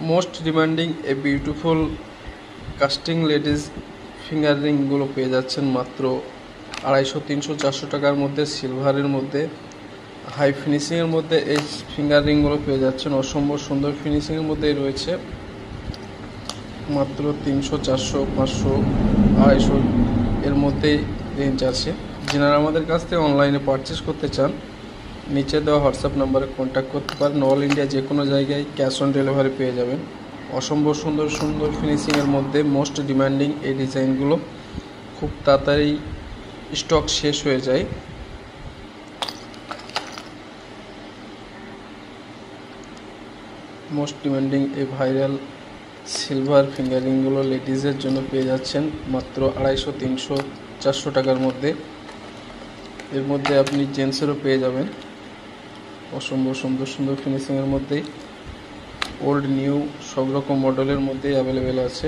Most demanding a beautiful casting ladies finger রিংগুলো পেয়ে যাচ্ছেন মাত্র 250, 300, 400 টাকার মধ্যে। সিলভারের মধ্যে হাই ফিনিশিংয়ের মধ্যে এই ফিঙ্গার রিংগুলো পেয়ে যাচ্ছেন। অসম্ভব সুন্দর ফিনিশিংয়ের মধ্যেই রয়েছে। মাত্র 300, 400, 500, 250 এর মধ্যেই রেঞ্জ আছে। যারা আমাদের কাছ থেকে অনলাইনে পারচেস করতে চান নিচে দেওয়া হোয়াটসঅ্যাপ নাম্বারে কন্ট্যাক্ট করতে পারেন। অল ইন্ডিয়া যে কোনো জায়গায় ক্যাশ অন ডেলিভারি পেয়ে যাবেন। অসম্ভব সুন্দর সুন্দর ফিনিশিংয়ের মধ্যে মোস্ট ডিমান্ডিং এই ডিজাইনগুলো খুব তাড়াতাড়ি স্টক শেষ হয়ে যায়। মোস্ট ডিমান্ডিং এই ভাইরাল সিলভার ফিঙ্গারিংগুলো লেডিজের জন্য পেয়ে যাচ্ছেন মাত্র 250, 300, 400 টাকার মধ্যে। এর মধ্যে আপনি জেন্টসেরও পেয়ে যাবেন অসম্ভব সুন্দর সুন্দর ফিনিশিংয়ের মধ্যেই। ওল্ড নিউ সব রকম মডেলের মধ্যেই অ্যাভেলেবেল আছে।